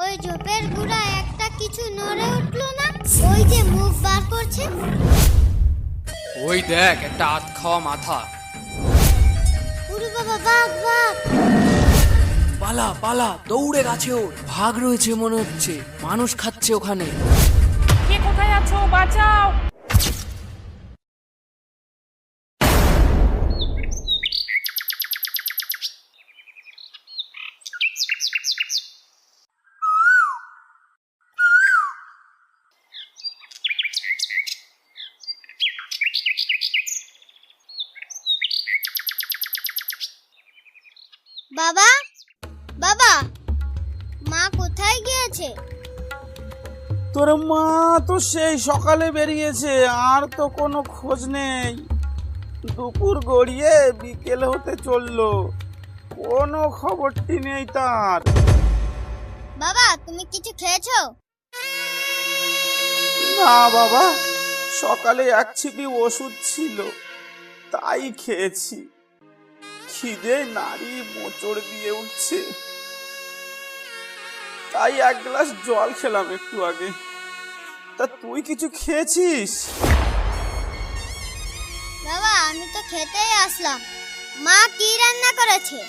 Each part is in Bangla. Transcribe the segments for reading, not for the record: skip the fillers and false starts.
ওই ঝোপের গুড়ায় একটা কিছু নড়ে উঠলো না, ওই যে মুখ বার করছে। ওই দেখ, একটা আধ খাওয়া মাথা। ওরে বাবা, বাঘ বাঘ! পালা পালা, দৌড়ে গাছে ওর। ভাগ রয়েছে মনে হচ্ছে, মানুষ খাচ্ছে ওখানে। কে কোথায় আছো, বাঁচাও! বাবা, বাবা, মা কোথায় গিয়েছে? তোর মা তো সেই সকালে বেরিয়েছে, আর তো কোনো খোঁজ নেই। দুপুর গড়িয়ে বিকেল হতে চললো, কোনো খবরটি নেই তার। বাবা, তুমি কিছু খেয়েছো? না বাবা, সকালে এক ছিপি ওষুধ ছিল, তাই খেয়েছি। খিদে নাড়ি মোচড় দিয়ে উঠছে, তাই এক গ্লাস জল খেলাম একটু আগে। তা তুই কিছু খেয়েছিস? বাবা, আমি তো খেতেই আসলাম। মা কি রান্না করেছে?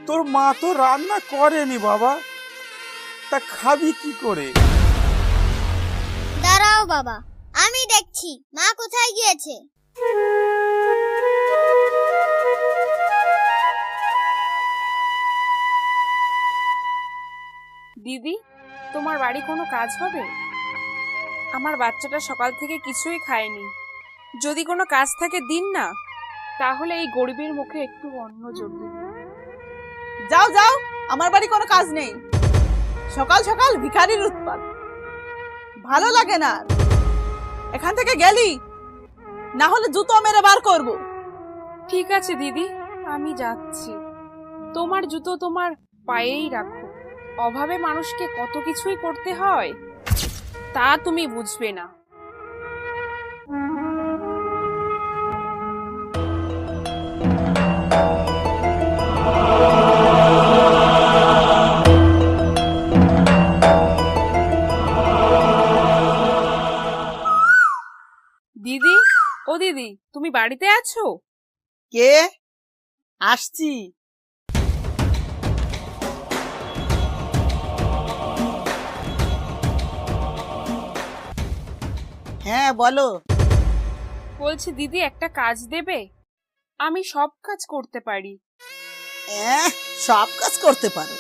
তোর মা তো রান্না করেনি বাবা, তা খাবি কি করে? দাঁড়াও বাবা, আমি দেখছি মা কোথায় গিয়েছে। দিদি, তোমার বাড়ি কোনো কাজ হবে? আমার বাচ্চাটা সকাল থেকে কিছুই খায়নি। যদি কোনো কাজ থাকে দিন না, তাহলে এই গরিবের মুখে একটু অন্ন জুটবে। যাও যাও, আমার বাড়ি কোনো কাজ নেই। সকাল সকাল ভিখারির উৎপাত, ভালো লাগে না। এখান থেকে গেলি, না হলে জুতো মেরে বার করব। ঠিক আছে দিদি, আমি যাচ্ছি। তোমার জুতো তোমার পায়েই রাখো। অভাবে মানুষকে কত কিছুই করতে হয়, তা তুমি বুঝবে না। দিদি, ও দিদি, তুমি বাড়িতে আছো? কে? আসছি। হ্যাঁ বলো। বলছি দিদি, একটা কাজ দেবে? আমি সব কাজ করতে পারি। সব কাজ করতে পারো,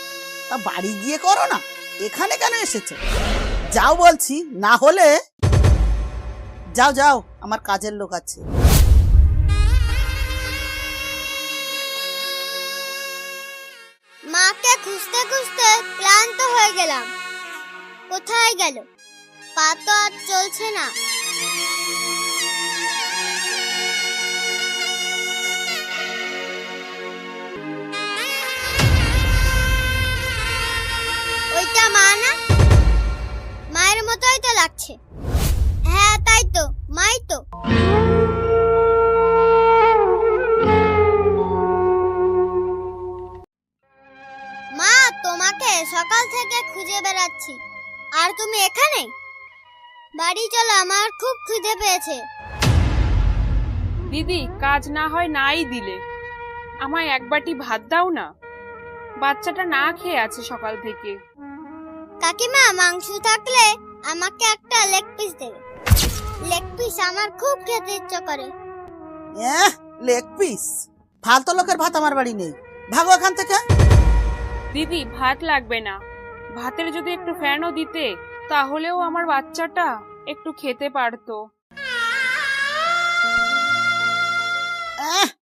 তা বাড়ি গিয়ে করো না, এখানে কেন এসেছো? যাও বলছি, না হলে যাও যাও, আমার কাজের লোক আছে। মাকে খুঁজতে খুঁজতে ক্লান্ত হয়ে গেলাম। কোথায় গেল? পা তো আর চলছে না। ওইটা মা না? মায়ের মতোই তো লাগছে। হ্যাঁ তাই তো, মাই তো। মা, তোমাকে সকাল থেকে খুঁজে বেড়াচ্ছি, আর তুমি এখানে? বাড়ি চলো, আমার খুব খিদে পেয়েছে। দিদি, কাজ না হয় নাই দিলে, আমায় এক বাটি ভাত দাও না। বাচ্চাটা না খেয়ে আছে সকাল থেকে। কাকিমা, মাংস থাকলে আমাকে একটা লেগ পিস দেবে। লেগ পিস আমার খুব খেতে ইচ্ছে করে। Leg piece? ফালতু লোকের ভাত আমার বাড়ি নেই, ভাগো এখান থেকে। দিদি, ভাত লাগবে না। ভাতের যদি একটু ফ্যানও দিতে, তাহলেও আমার বাচ্চাটা একটু খেতে পারতো।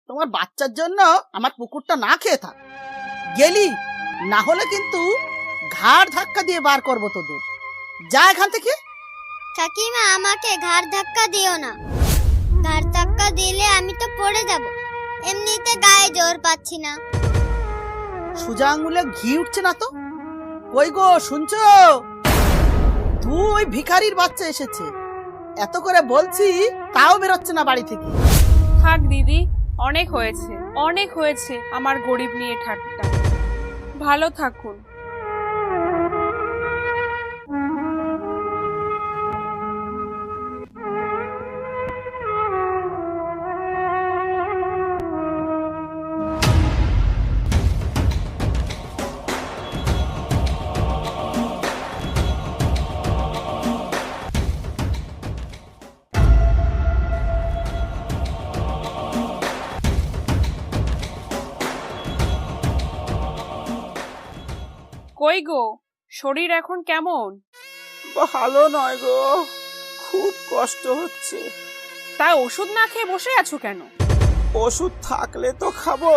তোমার বাচ্চার জন্য আমার পুকুরটা না খেয়ে থাক। গেলি, না হলে কিন্তু ঘাড় ধাক্কা দিয়ে বার করবো তোদের। যা এখান থেকে। কাকিমা, আমাকে ঘাড় ধাক্কা দিও না। ঘাড় ধাক্কা দিলে আমি তো পড়ে যাব। এমনিতে গায়ে জোর পাচ্ছি না। সোজা আঙুলে ঘি উঠছে না তো? কই গো, শুনছো? দুই ভিখারির বাচ্চা এসেছে, এত করে বলছি তাও বেরোচ্ছে না বাড়ি থেকে। থাক দিদি, অনেক হয়েছে, অনেক হয়েছে আমার গরিব নিয়ে ঠাট্টা। ভালো থাকুন। কই গো, শরীর এখন কেমন? ভালো নয় গো, খুব কষ্ট হচ্ছে। তা ওষুধ না খেয়ে বসে আছো কেন? ওষুধ থাকলে তো খাবো,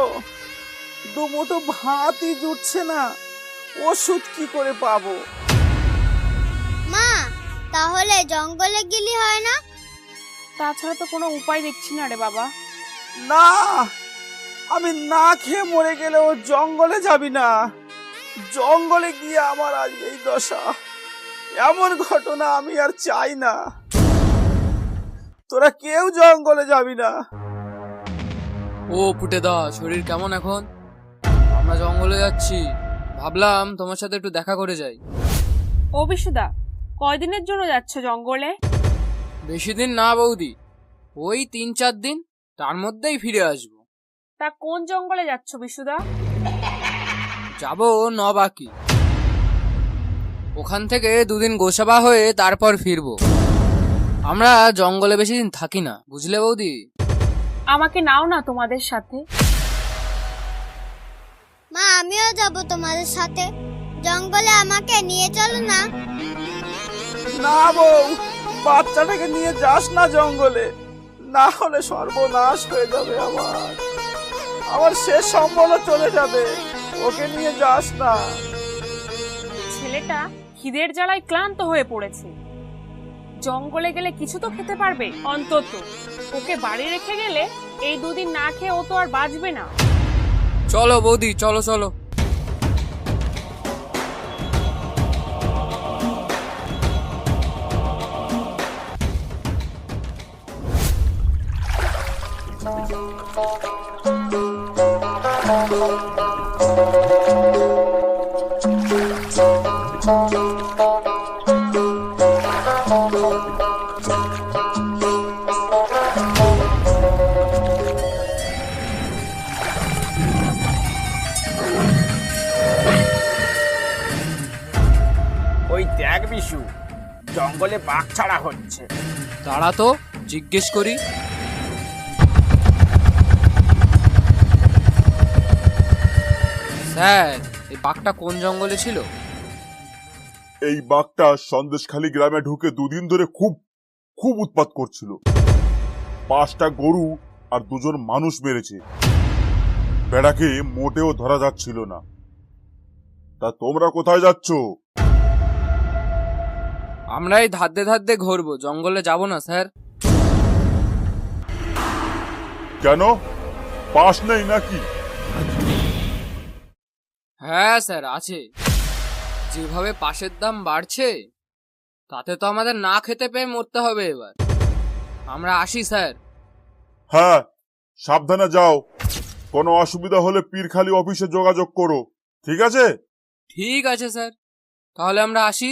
দুমুঠো ভাতই জুটছে না, ওষুধ কি করে পাবো? মা, তাহলে জঙ্গলে গেলি হয় না? তাছাড়া তো কোনো উপায় দেখছি না রে বাবা। না, আমি না খেয়ে মরে গেলেও জঙ্গলে যাবি না। জঙ্গলে গিয়ে আমার আজ এই দশা, এমন ঘটনা আমি আর চাই না। তোরা কেউ জঙ্গলে যাবি না। ও পুটেদা, শরীর কেমন এখন? আমরা জঙ্গলে যাচ্ছি, ভাবলাম তোমার সাথে একটু দেখা করে যাই। ও বিশুদা, কয়দিনের জন্য যাচ্ছ জঙ্গলে? বেশি দিন না বৌদি, ওই 3-4 দিন, তার মধ্যেই ফিরে আসবো। তা কোন জঙ্গলে যাচ্ছ বিশুদা? যাবো নবাকি, ওখান থেকে 2 দিন গোসাবা হয়ে তারপর ফিরবো। আমরা জঙ্গলে বেশি দিন থাকি না, বুঝলে বৌদি? আমাকে নাও না তোমাদের সাথে। মা, আমিও যাব তোমাদের সাথে। জঙ্গলে আমাকে নিয়ে চলো না। না বউ, বাচ্চাটাকে নিয়ে যাস না জঙ্গলে, না হলে সর্বনাশ হয়ে যাবে। আমার শেষ সম্বল চলে যাবে, ওকে নিয়ে যাস না। ছেলেটা খিদের জ্বালায় ক্লান্ত হয়ে পড়েছে, জঙ্গলে গেলে কিছু তো খেতে পারবে অন্তত। ওকে বাড়ি রেখে গেলে এই 2 দিন না খেয়ে ও তো আর বাঁচবে না। চলো বৌদি, চলো চলো। ওই দেখ বিশু, জঙ্গলে বাঘ ছাড়া হচ্ছে। দাঁড়া তো, জিজ্ঞেস করি। স্যার, এই বাঘটা কোন জঙ্গলে ছিল? এই বাঘটা সন্দেশখালী গ্রামে ঢুকে 2 দিন ধরে খুব খুব উৎপাত করছিল। 5টা গরু আর 2 জন মানুষ মেরেছে। বেড়াকে মোটেও ধরা যাচ্ছিল না। তা তোমরা কোথায় যাচ্ছ? আমরা এই ধাদ্দে ধাদ্দে ঘুরবো, জঙ্গলে যাব না স্যার। কেন, পাস নেই নাকি? হ্যাঁ স্যার, আছে। যেভাবে পাশের দাম বাড়ছে, তাতে তো আমাদের না খেতে পেয়ে মরতে হবে এবার। আমরা আসি স্যার। হ্যাঁ, সাবধানে যাও। কোনো অসুবিধা হলে পীরখালি অফিসে যোগাযোগ করো, ঠিক আছে? ঠিক আছে স্যার, তাহলে আমরা আসি।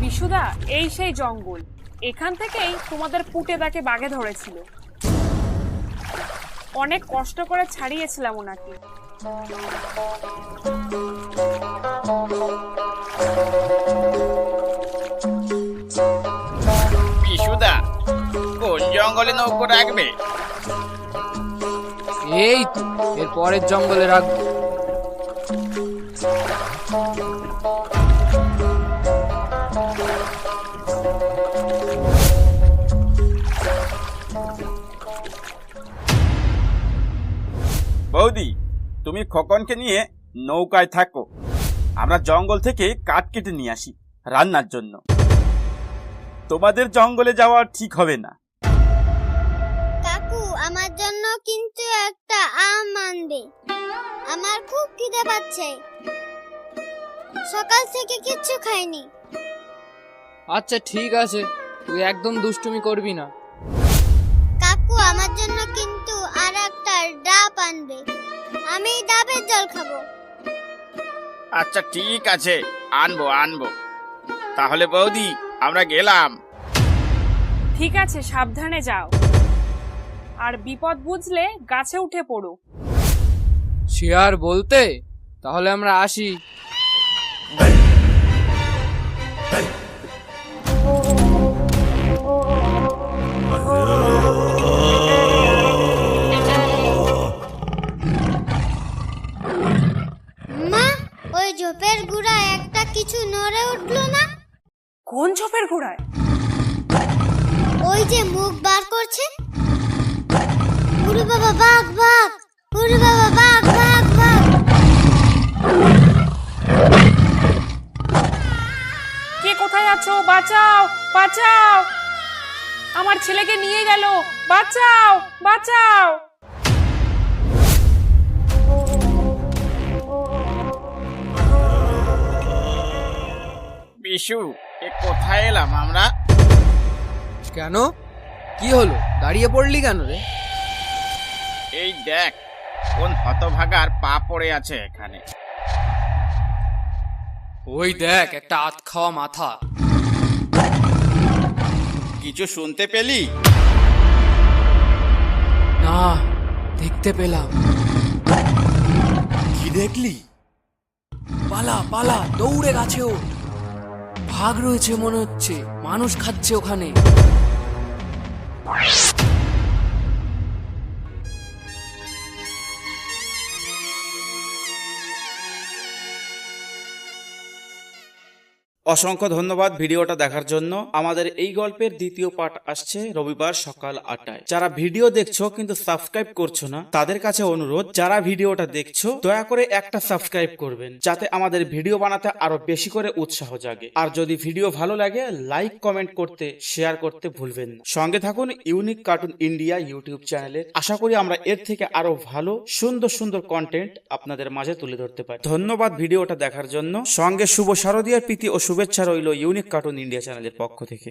বিশুদা, এই সেই জঙ্গল, এখান থেকেই তোমাদের পুটেদাকে বাঘে ধরেছিল। অনেক কষ্ট করে ছাড়িয়েছিলাম ওনাকে। বিশুদা, কোন জঙ্গলে নৌকো রাখবে? এই তো, এর পরের জঙ্গলে রাখবো। বৌদি, তুমি খোকনকে নিয়ে নৌকায় থাকো, আমরা জঙ্গল থেকে কাঠ কেটে নিয়ে আসি রান্নার জন্য। তোমাদের জঙ্গলে যাওয়া ঠিক হবে না। কাকু, আমার জন্য কিন্তু একটা আম আনবে। আমার খুব খিদে পাচ্ছে, সকাল থেকে কিচ্ছু খাইনি। আচ্ছা ঠিক আছে, তুই একদম দুষ্টুমি করবি না। কাকু, আমার জন্য কিন্তু আর একটা ডাব আনবে, আমি ডাবের জল খাবো। আচ্ছা ঠিক আছে, আনবো আনবো। তাহলে বৌদি, আমরা গেলাম। ঠিক আছে, সাবধানে যাও, আর বিপদ বুঝলে গাছে উঠে পড়ো। সে আর বলতে, তাহলে আমরা আসি। মা, ওই ঝোপের গুড়ায় একটা কিছু নড়ে উঠলো না? কোন ঝোপের গোড়ায়? ওই যে মুখ বার করছে। ওরে বাবা, বাঘ বাঘ! ওরে বাবা, বাঘ বাঘ বাঘ! কে কোথায় আছো? বাঁচাও, বাঁচাও! আমার ছেলেকে নিয়ে গেল, বাঁচাও, বাঁচাও! বিশু, এ কোথায় এলাম আমরা? কেন, কি হলো? দাঁড়িয়ে পড়লি কেন রে? এই দেখ, কোন হতভাগার পা পড়ে আছে এখানে। ওই দেখ, একটা আত খাওয়া মাথা। কিছু শুনতে পেলি? না, দেখতে পেলাম। কি দেখলি? পালা পালা, দৌড়ে গাছে ওঠ। ভাগ রয়েছে মনে হচ্ছে, মানুষ খাচ্ছে ওখানে। অসংখ্য ধন্যবাদ ভিডিওটা দেখার জন্য। আমাদের এই গল্পের দ্বিতীয় পার্ট আসছে রবিবার সকাল 8টায়। যারা ভিডিও দেখছো কিন্তু সাবস্ক্রাইব করছো না, তাদের কাছে অনুরোধ, যারা ভিডিওটা দেখছো দয়া করে একটা সাবস্ক্রাইব করবেন, যাতে আমাদের ভিডিও বানাতে আরো বেশি করে উৎসাহ জাগে। আর যদি ভিডিও ভালো লাগে, লাইক কমেন্ট করতে, শেয়ার করতে ভুলবেন না। সঙ্গে থাকুন ইউনিক কার্টুন ইন্ডিয়া ইউটিউব চ্যানেলের। আশা করি আমরা এর থেকে আরো ভালো সুন্দর সুন্দর কন্টেন্ট আপনাদের মাঝে তুলে ধরতে পারি। ধন্যবাদ ভিডিওটা দেখার জন্য। সঙ্গে শুভ শারদীয়ার প্রীতি ও শুভেচ্ছা রইল ইউনিক কার্টুন ইন্ডিয়া চ্যানেলের পক্ষ থেকে।